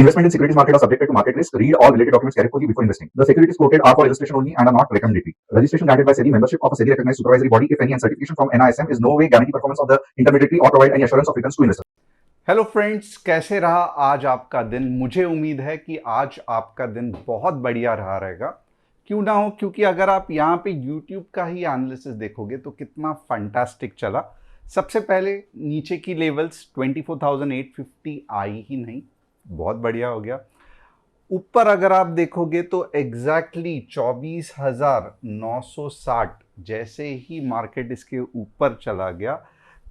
Investment in securities market are subjected to market risk. Read all related documents carefully before investing. The securities quoted are for illustration only and are not recommendatory. Registration granted by SEBI. Membership of a SEBI recognized supervisory body, if any, and certification from NISM is no way guarantee performance of the intermediary or provide any assurance of returns to investors. Hello friends, कैसे रहा आज आपका दिन। मुझे उम्मीद है कि आज आपका दिन बहुत बढ़िया रहा रहेगा। क्यों ना हो, क्योंकि अगर आप यहाँ पे YouTube का ही एनालिसिस देखोगे तो कितना फंटास्टिक चला। सबसे पहले नीचे की लेवल्स 24,850 आई ही नहीं, बहुत बढ़िया हो गया। ऊपर अगर आप देखोगे तो एग्जैक्टली 24,960 जैसे ही मार्केट इसके ऊपर चला गया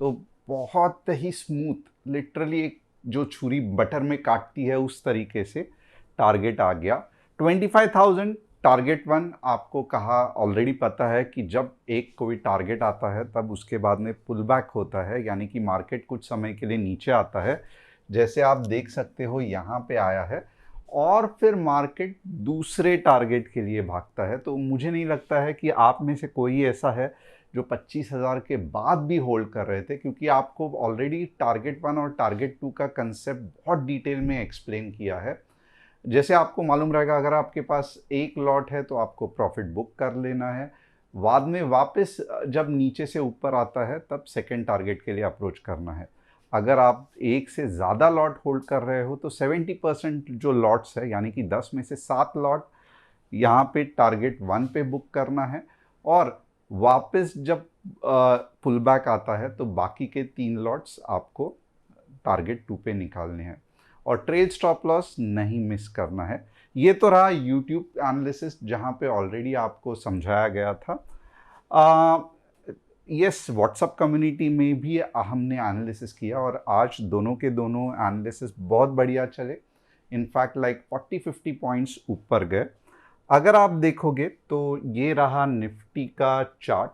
तो बहुत ही स्मूथ, लिटरली एक जो छुरी बटर में काटती है उस तरीके से टारगेट आ गया 25,000। टारगेट वन आपको कहा ऑलरेडी पता है कि जब एक कोई टारगेट आता है तब उसके बाद में पुल बैक होता है, यानी कि मार्केट कुछ समय के लिए नीचे आता है, जैसे आप देख सकते हो यहाँ पे आया है, और फिर मार्केट दूसरे टारगेट के लिए भागता है। तो मुझे नहीं लगता है कि आप में से कोई ऐसा है जो 25,000 के बाद भी होल्ड कर रहे थे, क्योंकि आपको ऑलरेडी टारगेट वन और टारगेट टू का कंसेप्ट बहुत डिटेल में एक्सप्लेन किया है। जैसे आपको मालूम रहेगा, अगर आपके पास एक लॉट है तो आपको प्रॉफिट बुक कर लेना है, बाद में वापस जब नीचे से ऊपर आता है तब सेकेंड टारगेट के लिए अप्रोच करना है। अगर आप एक से ज़्यादा लॉट होल्ड कर रहे हो तो 70% जो लॉट्स है, यानी कि 10 में से 7 लॉट यहाँ पे टारगेट वन पे बुक करना है, और वापस जब पुल बैक आता है तो बाकी के 3 लॉट्स आपको टारगेट टू पे निकालने हैं, और ट्रेल स्टॉप लॉस नहीं मिस करना है। ये तो रहा यूट्यूब एनालिसिस जहाँ पे ऑलरेडी आपको समझाया गया था। यस, व्हाट्सएप कम्युनिटी में भी हमने एनालिसिस किया और आज दोनों के दोनों एनालिसिस बहुत बढ़िया चले। इनफैक्ट लाइक 40-50 पॉइंट्स ऊपर गए। अगर आप देखोगे तो ये रहा निफ्टी का चार्ट।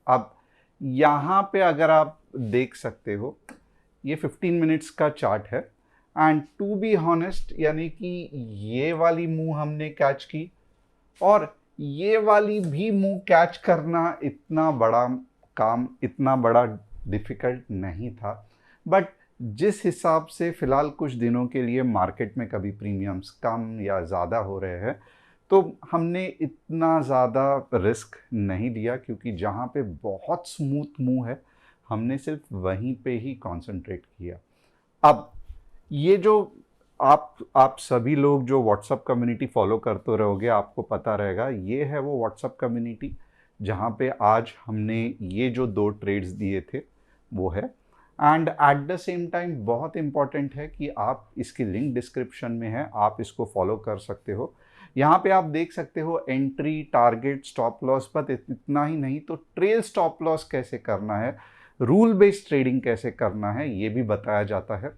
अब यहाँ पे अगर आप देख सकते हो, ये 15 मिनट्स का चार्ट है, एंड टू बी हॉनेस्ट यानी कि ये वाली मूव हमने कैच की और ये वाली भी मूव कैच करना इतना बड़ा काम, इतना बड़ा डिफ़िकल्ट नहीं था। बट जिस हिसाब से फ़िलहाल कुछ दिनों के लिए मार्केट में कभी प्रीमियम्स कम या ज़्यादा हो रहे हैं तो हमने इतना ज़्यादा रिस्क नहीं लिया, क्योंकि जहाँ पे बहुत स्मूथ मूव है हमने सिर्फ वहीं पे ही कंसंट्रेट किया। अब ये जो आप सभी लोग जो व्हाट्सएप कम्युनिटी फॉलो करते रहोगे आपको पता रहेगा, ये है वो व्हाट्सएप कम्युनिटी जहाँ पे आज हमने ये जो 2 ट्रेड्स दिए थे वो है। And at the same time बहुत इम्पॉर्टेंट है कि आप इसकी लिंक डिस्क्रिप्शन में है, आप इसको फॉलो कर सकते हो। यहाँ पे आप देख सकते हो एंट्री, टारगेट, स्टॉप लॉस, पर इतना ही नहीं तो ट्रेल स्टॉप लॉस कैसे करना है, रूल बेस्ड ट्रेडिंग कैसे करना है, ये भी बताया जाता है।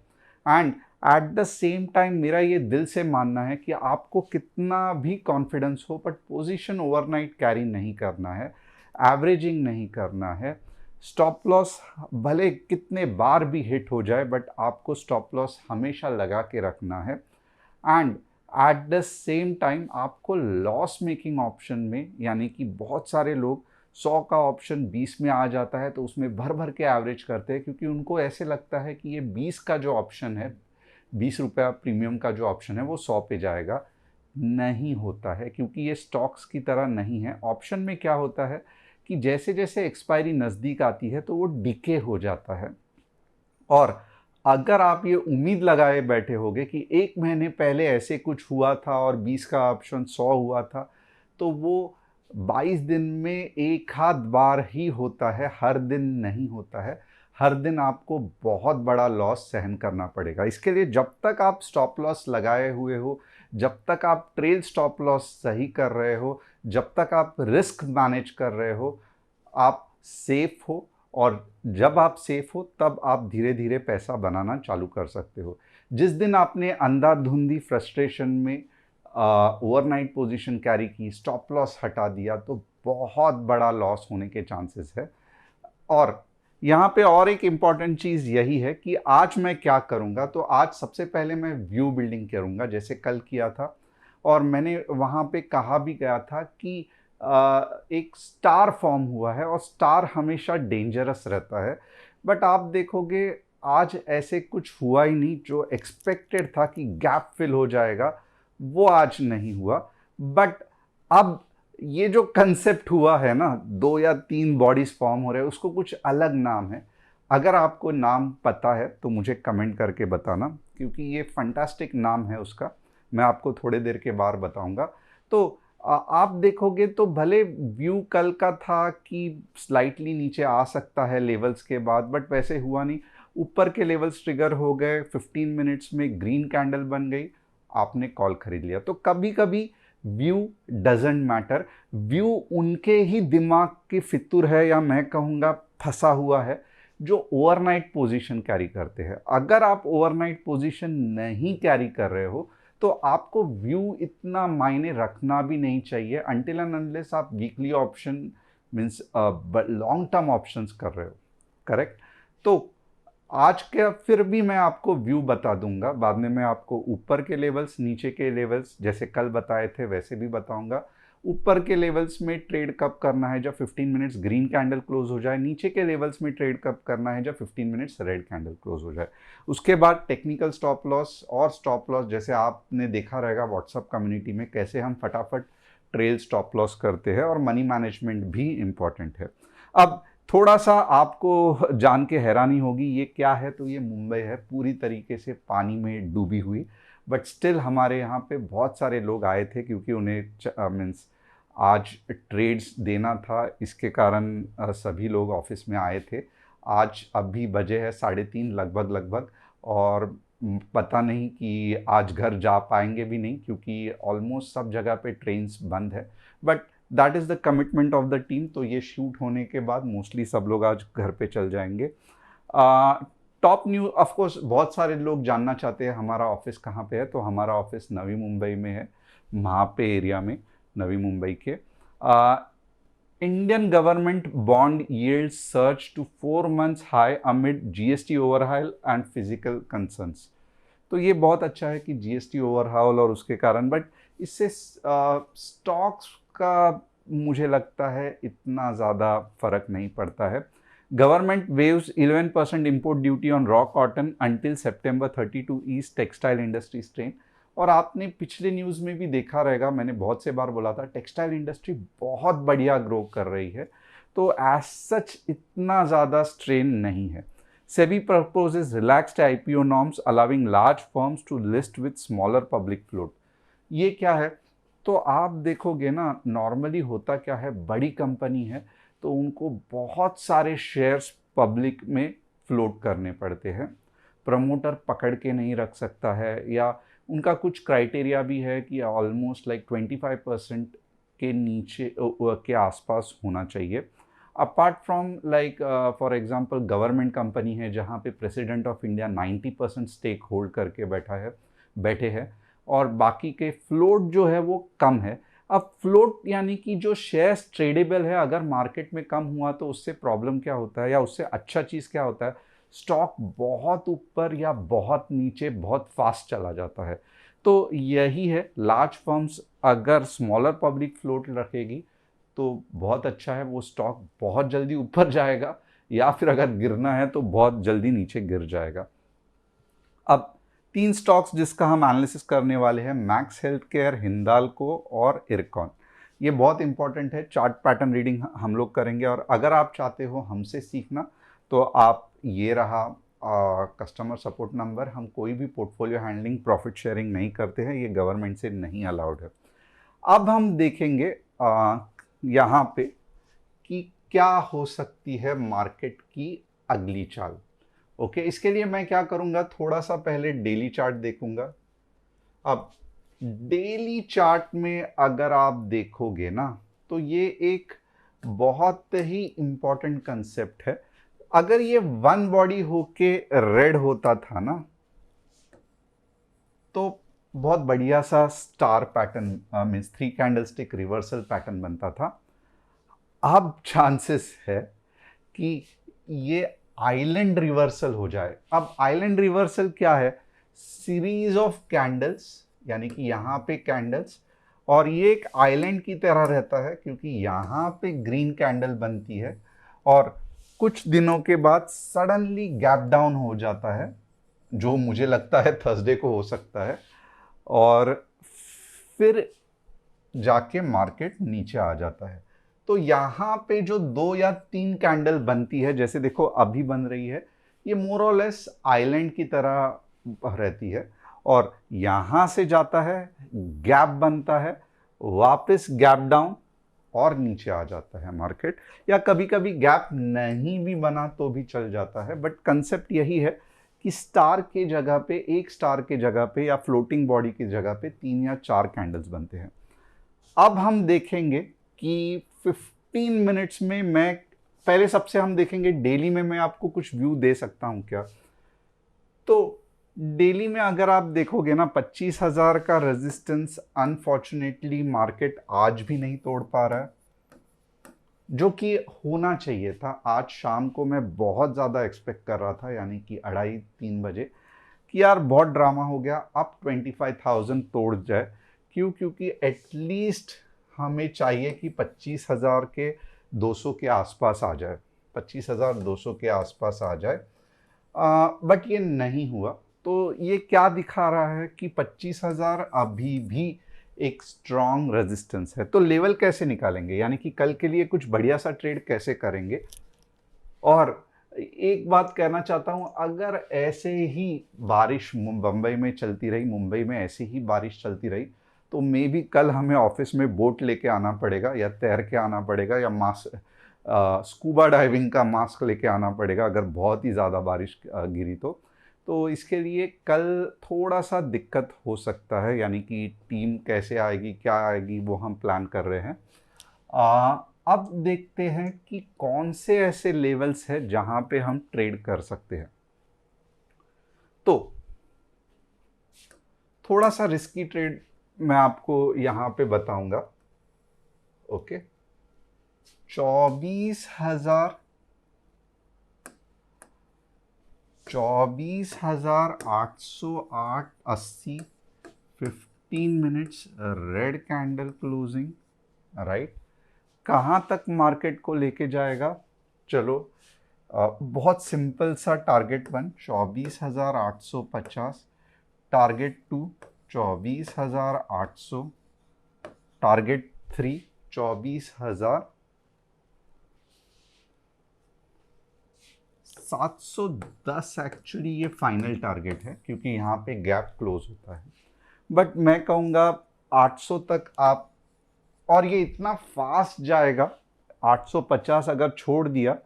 And at the same time मेरा ये दिल से मानना है कि आपको कितना भी कॉन्फिडेंस हो बट पोजीशन ओवरनाइट कैरी नहीं करना है, एवरेजिंग नहीं करना है। स्टॉप लॉस भले कितने बार भी हिट हो जाए बट आपको स्टॉप लॉस हमेशा लगा के रखना है। And at the same time आपको लॉस मेकिंग ऑप्शन में, यानी कि बहुत सारे लोग 100 का ऑप्शन 20 में आ जाता है तो उसमें भर भर के एवरेज करते हैं, क्योंकि उनको ऐसे लगता है कि ये 20 का जो ऑप्शन है, 20 रुपया प्रीमियम का जो ऑप्शन है वो 100 पे जाएगा। नहीं होता है, क्योंकि ये स्टॉक्स की तरह नहीं है। ऑप्शन में क्या होता है कि जैसे जैसे एक्सपायरी नज़दीक आती है तो वो डिके हो जाता है, और अगर आप ये उम्मीद लगाए बैठे होगे कि 1 महीने पहले ऐसे कुछ हुआ था और 20 का ऑप्शन 100 हुआ था, तो वो 22 दिन में एक आध बार ही होता है, हर दिन नहीं होता है। हर दिन आपको बहुत बड़ा लॉस सहन करना पड़ेगा। इसके लिए जब तक आप स्टॉप लॉस लगाए हुए हो, जब तक आप ट्रेल स्टॉप लॉस सही कर रहे हो, जब तक आप रिस्क मैनेज कर रहे हो, आप सेफ हो, और जब आप सेफ हो तब आप धीरे धीरे पैसा बनाना चालू कर सकते हो। जिस दिन आपने अंधाधुंधी फ्रस्ट्रेशन में ओवरनाइट पोजीशन कैरी की, स्टॉप लॉस हटा दिया, तो बहुत बड़ा लॉस होने के चांसेस है। और यहाँ पे और एक इम्पॉर्टेंट चीज़ यही है कि आज मैं क्या करूँगा, तो आज सबसे पहले मैं व्यू बिल्डिंग करूँगा जैसे कल किया था, और मैंने वहाँ पे कहा भी गया था कि एक स्टार फॉर्म हुआ है और स्टार हमेशा डेंजरस रहता है। बट आप देखोगे आज ऐसे कुछ हुआ ही नहीं। जो एक्सपेक्टेड था कि गैप फिल हो जाएगा वो आज नहीं हुआ। बट अब ये जो कंसेप्ट हुआ है ना, 2 या 3 बॉडीज फॉर्म हो रहे हैं, उसको कुछ अलग नाम है। अगर आपको नाम पता है तो मुझे कमेंट करके बताना, क्योंकि ये फंटास्टिक नाम है उसका। मैं आपको थोड़े देर के बाद बताऊंगा। तो आप देखोगे तो भले व्यू कल का था कि स्लाइटली नीचे आ सकता है लेवल्स के बाद, बट वैसे हुआ नहीं। ऊपर के लेवल्स ट्रिगर हो गए, 15 मिनट्स में ग्रीन कैंडल बन गई, आपने कॉल खरीद लिया। तो कभी कभी व्यू डजेंट मैटर, व्यू उनके ही दिमाग की फितूर है, या मैं कहूँगा फंसा हुआ है, जो ओवरनाइट पोजीशन कैरी करते हैं। अगर आप ओवरनाइट पोजीशन नहीं कैरी कर रहे हो तो आपको व्यू इतना मायने रखना भी नहीं चाहिए, अनटिल एंड अनलेस आप weekly option means long term options कर रहे हो। करेक्ट। तो आज के फिर भी मैं आपको व्यू बता दूंगा, बाद में मैं आपको ऊपर के लेवल्स नीचे के लेवल्स जैसे कल बताए थे वैसे भी बताऊंगा। ऊपर के लेवल्स में ट्रेड कब करना है, जब 15 मिनट्स ग्रीन कैंडल क्लोज हो जाए। नीचे के लेवल्स में ट्रेड कब करना है, जब 15 मिनट्स रेड कैंडल क्लोज हो जाए। उसके बाद टेक्निकल स्टॉप लॉस और स्टॉप लॉस, जैसे आपने देखा रहेगा व्हाट्सएप कम्युनिटी में कैसे हम फटाफट ट्रेल स्टॉप लॉस करते हैं, और मनी मैनेजमेंट भी इम्पॉर्टेंट है। अब थोड़ा सा आपको जान के हैरानी होगी ये क्या है, तो ये मुंबई है, पूरी तरीके से पानी में डूबी हुई। बट स्टिल हमारे यहाँ पे बहुत सारे लोग आए थे, क्योंकि उन्हें मीन्स आज ट्रेड्स देना था, इसके कारण सभी लोग ऑफिस में आए थे। आज अभी बजे है 3:30 लगभग, और पता नहीं कि आज घर जा पाएंगे भी नहीं, क्योंकि ऑलमोस्ट सब जगह पे ट्रेन्स बंद है। But that is the commitment of the team. तो ये शूट होने के बाद मोस्टली सब लोग आज घर पे चल जाएंगे। टॉप न्यूज़, ऑफ कोर्स बहुत सारे लोग जानना चाहते हैं हमारा ऑफिस कहाँ पे है। तो हमारा ऑफिस नवी मुंबई में है, महापे एरिया में, नवी मुंबई के। Indian government bond yields surge to 4 months high amid GST overhaul and physical concerns। तो ये बहुत अच्छा है कि GST ओवरहाउल और उसके कारण, बट इससे स्टॉक्स का मुझे लगता है इतना ज़्यादा फर्क नहीं पड़ता है। Government waives 11% import duty on raw cotton until September 30 to ease textile industry strain. और आपने पिछले न्यूज़ में भी देखा रहेगा, मैंने बहुत से बार बोला था टेक्सटाइल इंडस्ट्री बहुत बढ़िया ग्रो कर रही है, तो एज सच इतना ज़्यादा स्ट्रेन नहीं है। SEBI proposes relaxed IPO norms allowing large firms to list with smaller public float। ये क्या है, तो आप देखोगे ना, नॉर्मली होता क्या है, बड़ी कंपनी है तो उनको बहुत सारे शेयर्स पब्लिक में फ्लोट करने पड़ते हैं। प्रमोटर पकड़ के नहीं रख सकता है, या उनका कुछ क्राइटेरिया भी है कि ऑलमोस्ट लाइक 25% के नीचे के आसपास होना चाहिए। Apart from like for example government company है जहाँ पे president of India 90% stake hold करके बैठे हैं, और बाकी के फ्लोट जो है वो कम है। अब फ्लोट यानी कि जो शेयर्स ट्रेडेबल है, अगर मार्केट में कम हुआ तो उससे प्रॉब्लम क्या होता है, या उससे अच्छा चीज़ क्या होता है, स्टॉक बहुत ऊपर या बहुत नीचे बहुत फास्ट चला जाता है। तो यही है, लार्ज फर्म्स अगर स्मॉलर पब्लिक फ्लोट रखेगी तो बहुत अच्छा है, वो स्टॉक बहुत जल्दी ऊपर जाएगा, या फिर अगर गिरना है तो बहुत जल्दी नीचे गिर जाएगा। अब 3 स्टॉक्स जिसका हम एनालिसिस करने वाले हैं, मैक्स हेल्थ केयर, हिंदाल्को और इरकॉन। ये बहुत इंपॉर्टेंट है, चार्ट पैटर्न रीडिंग हम लोग करेंगे। और अगर आप चाहते हो हमसे सीखना तो आप, ये रहा कस्टमर सपोर्ट नंबर। हम कोई भी पोर्टफोलियो हैंडलिंग, प्रॉफिट शेयरिंग नहीं करते हैं, ये गवर्नमेंट से नहीं अलाउड है। अब हम देखेंगे यहाँ पे कि क्या हो सकती है मार्केट की अगली चाल। ओके, इसके लिए मैं क्या करूँगा, थोड़ा सा पहले डेली चार्ट देखूंगा। अब डेली चार्ट में अगर आप देखोगे ना, तो ये एक बहुत ही इंपॉर्टेंट कंसेप्ट है। अगर ये वन बॉडी होके रेड होता था ना, तो बहुत बढ़िया सा star pattern means 3 candlestick reversal pattern बनता था। अब चांसेस है कि ये आइलैंड रिवर्सल हो जाए। अब आइलैंड रिवर्सल क्या है, सीरीज ऑफ कैंडल्स, यानी कि यहाँ पे कैंडल्स, और ये एक आइलैंड की तरह रहता है, क्योंकि यहाँ पे ग्रीन कैंडल बनती है और कुछ दिनों के बाद सडनली गैप डाउन हो जाता है, जो मुझे लगता है थर्सडे को हो सकता है, और फिर जाके मार्केट नीचे आ जाता है। तो यहाँ पे जो 2 या 3 कैंडल बनती है, जैसे देखो अभी बन रही है, ये मोर और लेस आइलैंड की तरह रहती है, और यहाँ से जाता है, गैप बनता है, वापस गैप डाउन और नीचे आ जाता है मार्केट, या कभी कभी गैप नहीं भी बना तो भी चल जाता है। बट कंसेप्ट यही है कि स्टार के जगह पे, एक स्टार के जगह पे या फ्लोटिंग बॉडी की जगह पे 3 या 4 कैंडल्स बनते हैं। अब हम देखेंगे कि 15 मिनट्स में मैं, पहले सबसे हम देखेंगे डेली में मैं आपको कुछ व्यू दे सकता हूं क्या। तो डेली में अगर आप देखोगे ना, 25,000 का रेजिस्टेंस अनफॉर्चुनेटली मार्केट आज भी नहीं तोड़ पा रहा है, जो कि होना चाहिए था। आज शाम को मैं बहुत ज़्यादा एक्सपेक्ट कर रहा था, यानी कि 2:30-3 बजे, कि यार बहुत ड्रामा हो गया, अब 25,000 तोड़ जाए। क्यों? क्योंकि एटलीस्ट हमें चाहिए कि 25,000 के 200 के आसपास आ जाए, 25,200 के आसपास आ जाए। बट ये नहीं हुआ। तो ये क्या दिखा रहा है कि 25,000 अभी भी एक स्ट्रॉन्ग रेजिस्टेंस है। तो लेवल कैसे निकालेंगे, यानी कि कल के लिए कुछ बढ़िया सा ट्रेड कैसे करेंगे। और एक बात कहना चाहता हूं, अगर ऐसे ही बारिश बंबई में चलती रही, मुंबई में ऐसे ही बारिश चलती रही, तो मे भी कल हमें ऑफिस में बोट लेके आना पड़ेगा, या तैर के आना पड़ेगा, या मास्क, स्कूबा डाइविंग का मास्क लेके आना पड़ेगा अगर बहुत ही ज़्यादा बारिश गिरी तो इसके लिए कल थोड़ा सा दिक्कत हो सकता है, यानी कि टीम कैसे आएगी, क्या आएगी, वो हम प्लान कर रहे हैं। अब देखते हैं कि कौन से ऐसे लेवल्स हैं जहां पे हम ट्रेड कर सकते हैं। तो थोड़ा सा रिस्की ट्रेड मैं आपको यहां पे बताऊंगा। Okay, 24,000, 24,808.80, 15 minutes red candle closing, right. कहाँ तक मार्केट को लेके जाएगा, चलो बहुत सिंपल सा टारगेट 1 24,850, टारगेट 2 24,800, टारगेट 3 24,710। एक्चुअली ये फाइनल टारगेट है, क्योंकि यहाँ पे गैप क्लोज होता है। बट मैं कहूँगा 800 तक आप, और ये इतना फास्ट जाएगा। 850 अगर छोड़ दिया,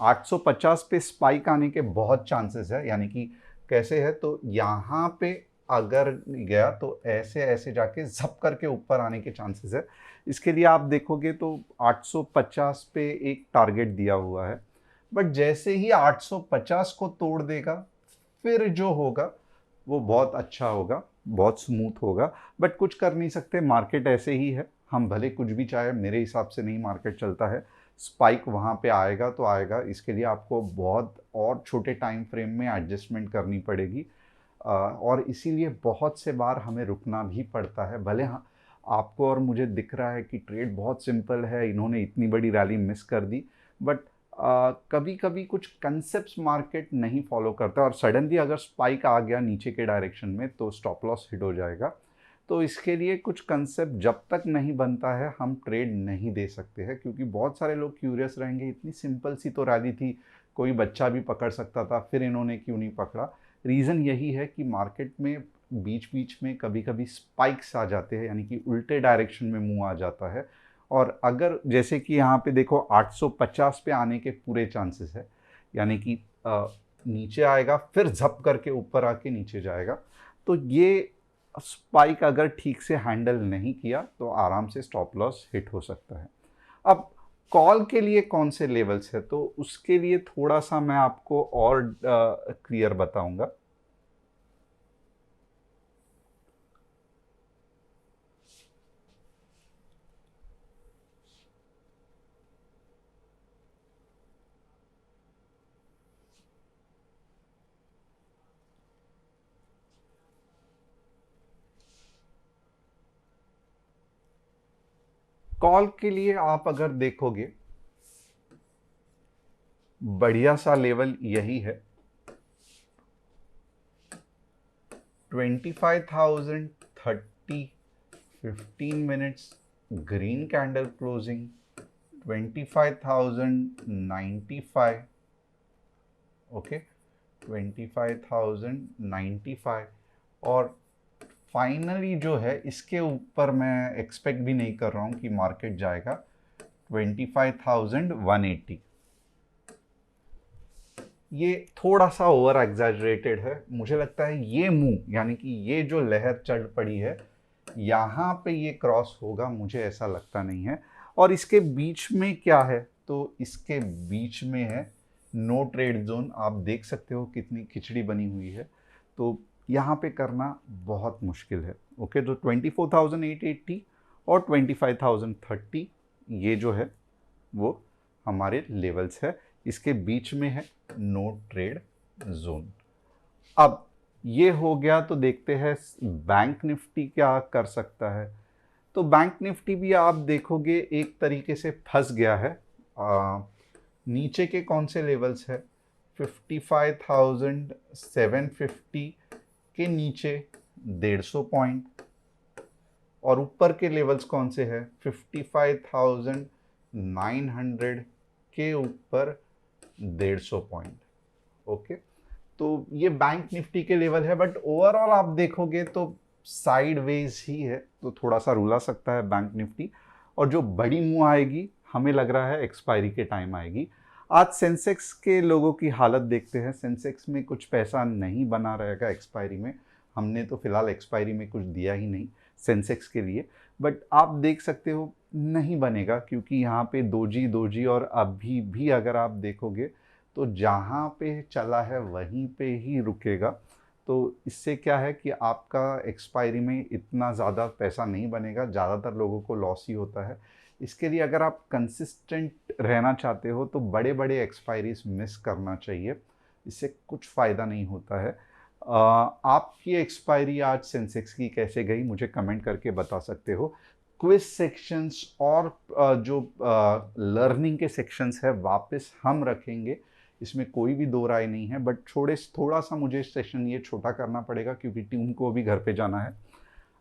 850 पे स्पाइक आने के बहुत चांसेस है। यानी कि कैसे है, तो यहाँ पे अगर गया तो ऐसे ऐसे जाके झप करके ऊपर आने के चांसेस है। इसके लिए आप देखोगे तो 850 पे एक टारगेट दिया हुआ है, बट जैसे ही 850 को तोड़ देगा, फिर जो होगा वो बहुत अच्छा होगा, बहुत स्मूथ होगा। बट कुछ कर नहीं सकते, मार्केट ऐसे ही है। हम भले कुछ भी चाहे, मेरे हिसाब से नहीं मार्केट चलता है। स्पाइक वहाँ पे आएगा तो आएगा, इसके लिए आपको बहुत और छोटे टाइम फ्रेम में एडजस्टमेंट करनी पड़ेगी। और इसीलिए बहुत से बार हमें रुकना भी पड़ता है। भले हाँ, आपको और मुझे दिख रहा है कि ट्रेड बहुत सिंपल है, इन्होंने इतनी बड़ी रैली मिस कर दी, बट कभी कभी कुछ कंसेप्ट्स मार्केट नहीं फॉलो करता, और सडनली अगर स्पाइक आ गया नीचे के डायरेक्शन में तो स्टॉप लॉस हिट हो जाएगा। तो इसके लिए कुछ कंसेप्ट जब तक नहीं बनता है हम ट्रेड नहीं दे सकते हैं, क्योंकि बहुत सारे लोग क्यूरियस रहेंगे, इतनी सिंपल सी तो रैली थी, कोई बच्चा भी पकड़ सकता था, फिर इन्होंने क्यों नहीं पकड़ा। रीज़न यही है कि मार्केट में बीच बीच में कभी कभी स्पाइक्स आ जाते हैं, यानी कि उल्टे डायरेक्शन में मुंह आ जाता है। और अगर जैसे कि यहाँ पे देखो 850 पे आने के पूरे चांसेस है, यानी कि नीचे आएगा फिर झप करके ऊपर आके नीचे जाएगा। तो ये स्पाइक अगर ठीक से हैंडल नहीं किया तो आराम से स्टॉप लॉस हिट हो सकता है। अब कॉल के लिए कौन से लेवल्स है, तो उसके लिए थोड़ा सा मैं आपको और क्लियर बताऊंगा। कॉल के लिए आप अगर देखोगे बढ़िया सा लेवल यही है 25,030, 15 minutes green candle closing 25,095, okay 25,095, और फाइनली जो है इसके ऊपर मैं एक्सपेक्ट भी नहीं कर रहा हूँ कि मार्केट जाएगा 25,180। ये थोड़ा सा ओवर एग्जैजरेटेड है, मुझे लगता है ये मूव यानी कि ये जो लहर चढ़ पड़ी है यहाँ पे ये क्रॉस होगा, मुझे ऐसा लगता नहीं है। और इसके बीच में क्या है, तो इसके बीच में है नो ट्रेड जोन। आप देख सकते हो कितनी खिचड़ी बनी हुई है, तो यहाँ पे करना बहुत मुश्किल है। ओके, तो 24,880 और 25,030 ये जो है वो हमारे लेवल्स है, इसके बीच में है नो ट्रेड जोन। अब ये हो गया, तो देखते हैं बैंक निफ्टी क्या कर सकता है। तो बैंक निफ्टी भी आप देखोगे एक तरीके से फंस गया है। नीचे के कौन से लेवल्स है, 55,750 के नीचे 150 पॉइंट, और ऊपर के लेवल्स कौन से हैं, 55,900 के ऊपर 150 पॉइंट। ओके, तो ये बैंक निफ्टी के लेवल है, बट ओवरऑल आप देखोगे तो साइडवेज ही है, तो थोड़ा सा रुला सकता है बैंक निफ्टी। और जो बड़ी मूव आएगी हमें लग रहा है एक्सपायरी के टाइम आएगी। आज सेंसेक्स के लोगों की हालत देखते हैं, सेंसेक्स में कुछ पैसा नहीं बना रहेगा एक्सपायरी में। हमने तो फिलहाल एक्सपायरी में कुछ दिया ही नहीं सेंसेक्स के लिए, बट आप देख सकते हो नहीं बनेगा, क्योंकि यहाँ पे दोजी और अभी भी अगर आप देखोगे तो जहाँ पे चला है वहीं पे ही रुकेगा। तो इससे क्या है कि आपका एक्सपायरी में इतना ज़्यादा पैसा नहीं बनेगा, ज़्यादातर लोगों को लॉस ही होता है। इसके लिए अगर आप कंसिस्टेंट रहना चाहते हो तो बड़े बड़े एक्सपायरीज मिस करना चाहिए, इससे कुछ फ़ायदा नहीं होता है। आपकी एक्सपायरी आज सेंसेक्स की कैसे गई मुझे कमेंट करके बता सकते हो। क्विज सेक्शंस और जो लर्निंग के सेक्शंस है वापस हम रखेंगे, इसमें कोई भी दो राय नहीं है, बट थोड़ा सा मुझे सेशन ये छोटा करना पड़ेगा क्योंकि टीम को भी घर पे जाना है।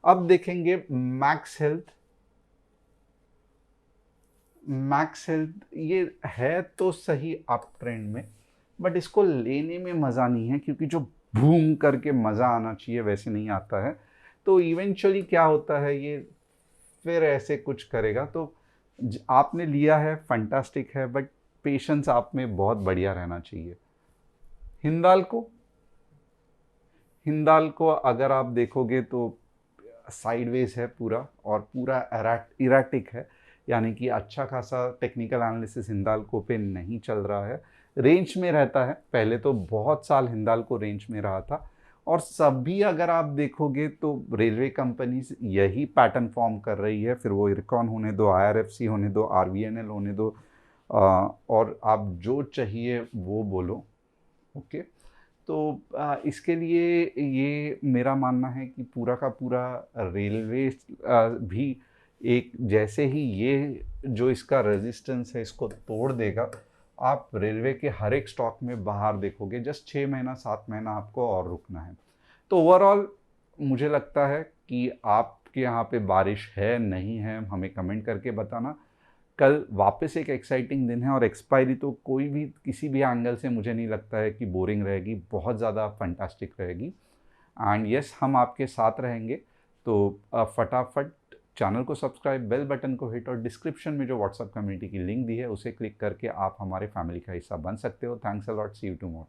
अब देखेंगे मैक्स हेल्थ। मैक्स हेल्थ ये है तो सही अप ट्रेंड में, बट इसको लेने में मज़ा नहीं है, क्योंकि जो बूम करके मज़ा आना चाहिए वैसे नहीं आता है। तो इवेंचुअली क्या होता है, ये फिर ऐसे कुछ करेगा। तो आपने लिया है फंटास्टिक है, बट पेशेंस आप में बहुत बढ़िया रहना चाहिए। हिंदाल्को अगर आप देखोगे तो साइडवेज है पूरा, और पूरा इराटिक है, यानी कि अच्छा खासा टेक्निकल एनालिसिस हिंदाल्को पे नहीं चल रहा है। रेंज में रहता है, पहले तो बहुत साल हिंदाल्को रेंज में रहा था, और सभी अगर आप देखोगे तो रेलवे कंपनीज यही पैटर्न फॉर्म कर रही है, फिर वो इरकॉन होने दो, IRFC होने दो, RVNL होने दो, और आप जो चाहिए वो बोलो। ओके, तो इसके लिए ये मेरा मानना है कि पूरा का पूरा रेलवे भी एक जैसे ही ये जो इसका रेजिस्टेंस है इसको तोड़ देगा, आप रेलवे के हर एक स्टॉक में बाहर देखोगे। जस्ट 6 महीना 7 महीना आपको और रुकना है। तो ओवरऑल मुझे लगता है कि आपके यहाँ पे बारिश है नहीं है, हमें कमेंट करके बताना। कल वापस एक एक्साइटिंग दिन है, और एक्सपायरी तो कोई भी किसी भी एंगल से मुझे नहीं लगता है कि बोरिंग रहेगी, बहुत ज़्यादा फंटास्टिक रहेगी। एंड यस, हम आपके साथ रहेंगे। तो फटाफट चैनल को सब्सक्राइब, बेल बटन को हिट, और डिस्क्रिप्शन में जो व्हाट्सएप कम्युनिटी की लिंक दी है उसे क्लिक करके आप हमारे फैमिली का हिस्सा बन सकते हो। Thanks a lot, see you tomorrow.